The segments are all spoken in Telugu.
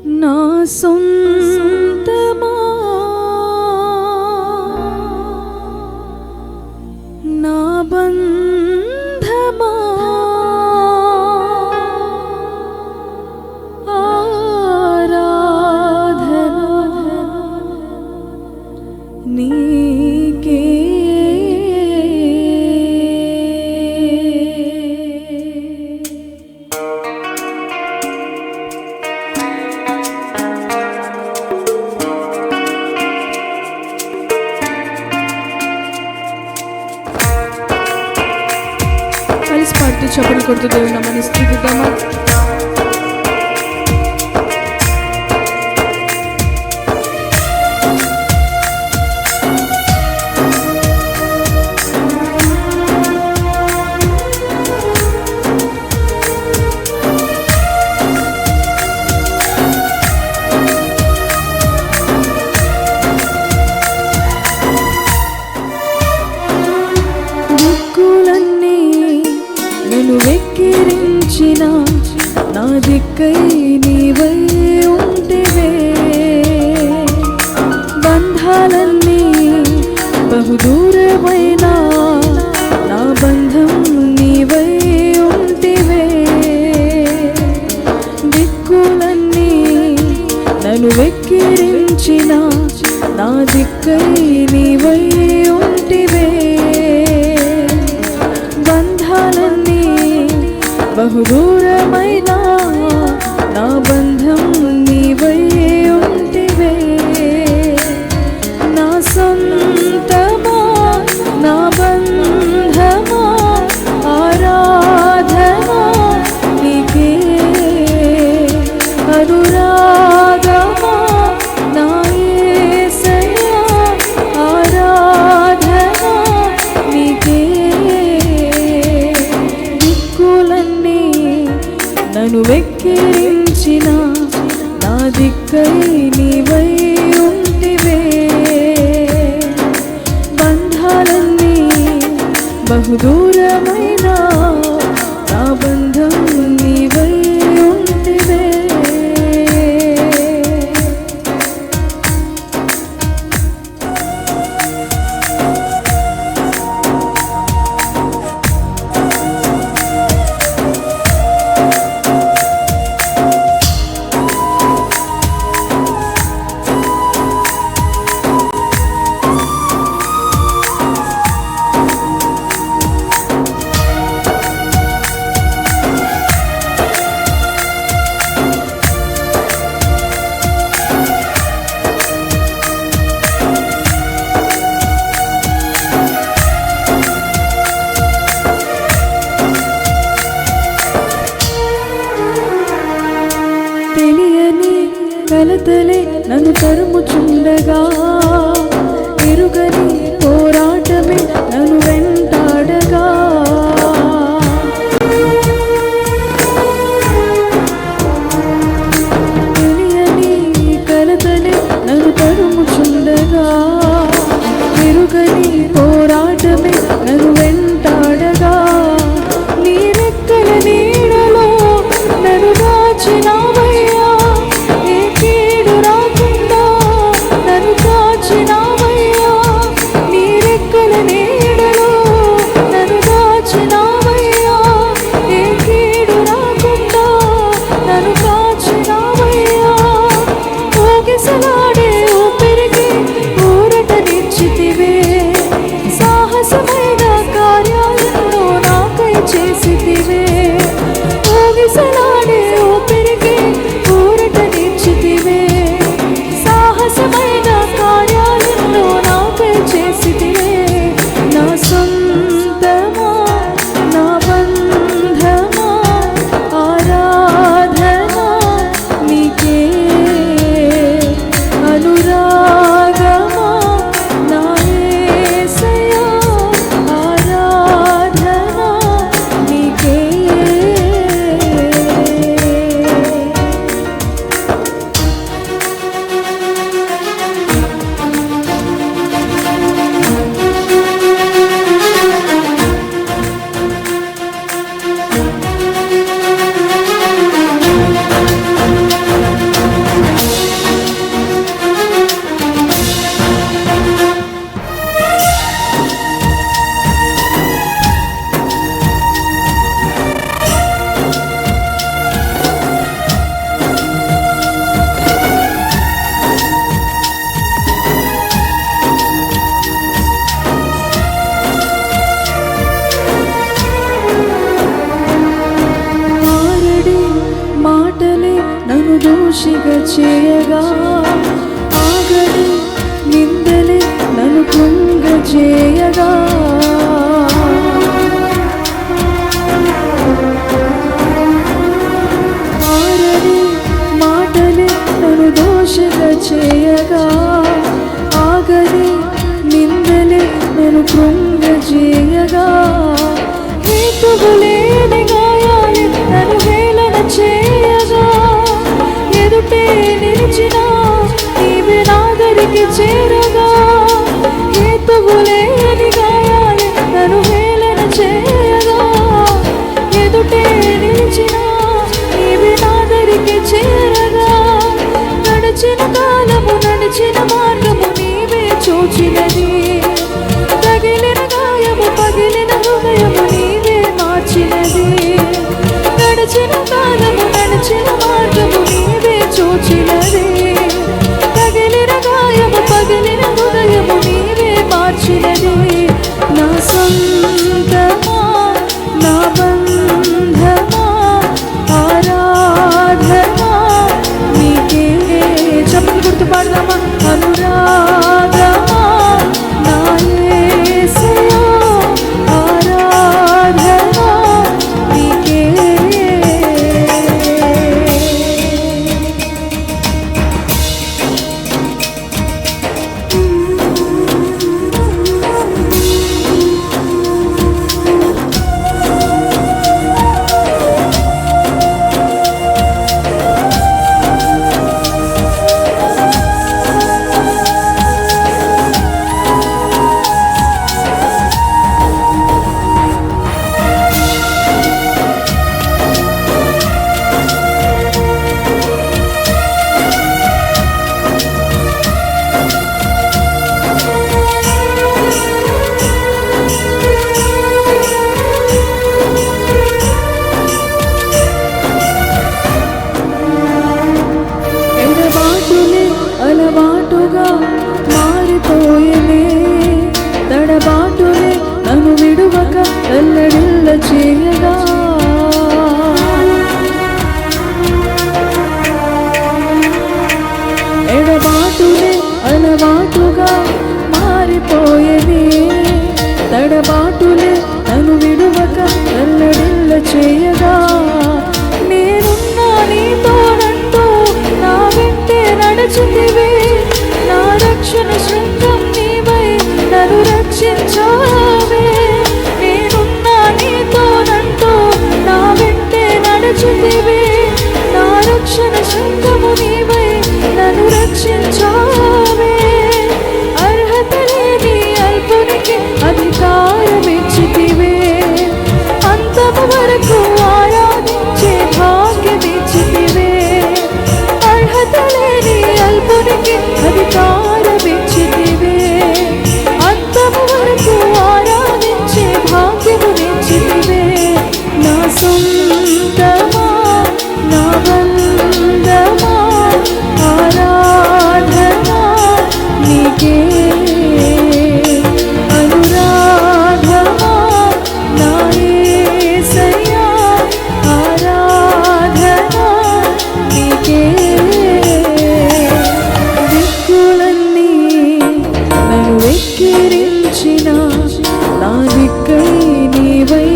నా సొంతమా నా బంధమా ఆరాధన నీకే కలిసి పాడుతూ చప్పట్లు కొడుతూ దేవుని నామాన్ని స్తుతిద్దామా? నన్ను వెక్కిరించిన నా దిక్కై నీవై ఉంటివే, బంధాలన్నీ బహుదూరమైన నా బంధం నీవై ఉంటివే, దిక్కులన్నీ నన్ను వెక్కిరించిన నా దిక్కై నీవై ఉంటివే, బంధాలన్నీ బహుదూరమైన నా బంధం నీవై ఉంటివే, నా సొంతమా నా బంధమా ఆరాధనా నీకే, అనురాగమా నా యేసయ్యా ఆరాధనా నీకే, దిక్కులన్నీ నన్ను వెక్కిరించిన నా దిక్కై నీవై ఉంటివే, బంధాలన్నీ బహుదూరమైన నా బంధం నీవై ఉంటివే. తెలియని కలతలే నన్ను తరుముచుండగా, ఎరుగని పోరాటమే నన్ను వెంటాడగా, తెలియని కలతలే నన్ను తరుముచుండగా, ఎరుగని పోరాటమే నన్ను వెంటాడగా, నీ రెక్కల నీడలో నన్ను దాచినావయ్యా, ఏ కీడు రాకుండా నన్ను కాచినావయ్యా, నీ రెక్కల నీడలో నన్ను దోషిగా చేయగా ఆగని నిందలే నన్ను కృంగజేయగా ఆరని మాటలే నన్ను దోషిగా చేయగా ఆగని నిందలే నన్ను కృంగజేయగా హేతువులేని గాయాలే నన్ను హేళన చేయగా ఎదుటే నిలిచిన నీవే నాదరికి చేరగా హేతువులేని గాయాలే నన్ను హేళన చేయగా ఎదుటే నిలిచిన నీవే నాదరికి చేరగా నడిచిన కాలము నడిచిన మార్గము నీవే చూచినది తగిలిన గాయము పగిలిన హృదయము నీవే మార్చినది నడిచిన కాలము నడిచిన మార్గము నీవే చూచినది తగిలిన గాయము పగిలిన హృదయము నీవే మార్చినది నా సొంతమా నా బంధమా ఆరాధనా నీకే చెప్పు గుర్తు పాడదామా అనురాగమా నా యేసయ్యా ఆరాధనా నీకే అలవాటుగా మారిపోయేనే తడబాటులే నన్ను విడువక ఎల్లడిల్ల చేయగా ఎడబాటులే అలవాటుగా మారిపోయేనే తడబాటులే నన్ను విడువక ఎల్లడిల్ల చేయగా నేనున్నా నీతోనంటూ నా వెంటే నడుచుతివే నా రక్షణ శృంగం నీవై నన్ను రక్షించావే నేనున్నా నీతోనంటూ నా వెంటే నడుచుతివే నా రక్షణ శృంగము నీవై నన్ను రక్షించావే అర్హత లేని అల్పునికి అధికారమిచ్చితివే అంతము వరకు ఆరాధించే భాగ్యమిచ్చితివే అర్హత లేని అల్పునికి అధికారమిచ్చితివే అంతము వరకు ఆరాధించే భాగ్యమునిచ్చితివే నా సొంతమా నా బంధమా ఆరాధనా నీకే అనురాగమా నా యేసయ్యా ఆరాధనా నీకే దిక్కులన్నీ నన్ను వెక్కిరించిన నా దిక్కై నీవై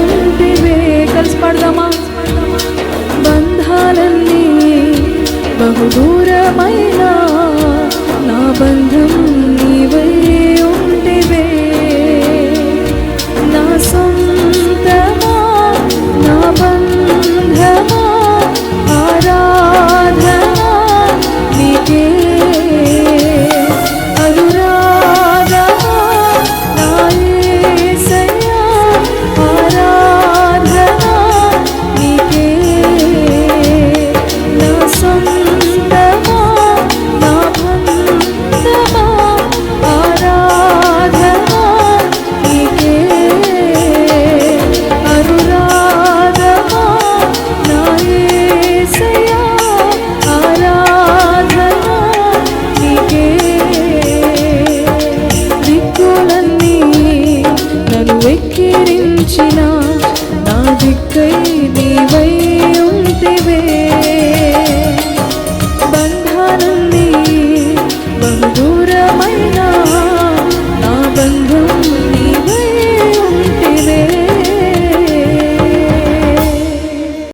ఉంటివే కలిసి పాడదామా బంధాలన్నీ బహుదూరమైన నా బంధం నీవై ఉంటివే నా సొంతమా నా బంధమా ఆరాధనా నీకే అనురాగమా నా యేసయ్యా ఆరాధనా నీకే నా సొంతమా నా బంధమా ఆరాధనా నీకే అనురాగమా నా యేసయ్యా ఆరాధనా నీకే దిక్కులన్నీ నన్ను వెక్కిరించిన నా దిక్కై నీవై ఉంటివే నుండి బహుదూరమైన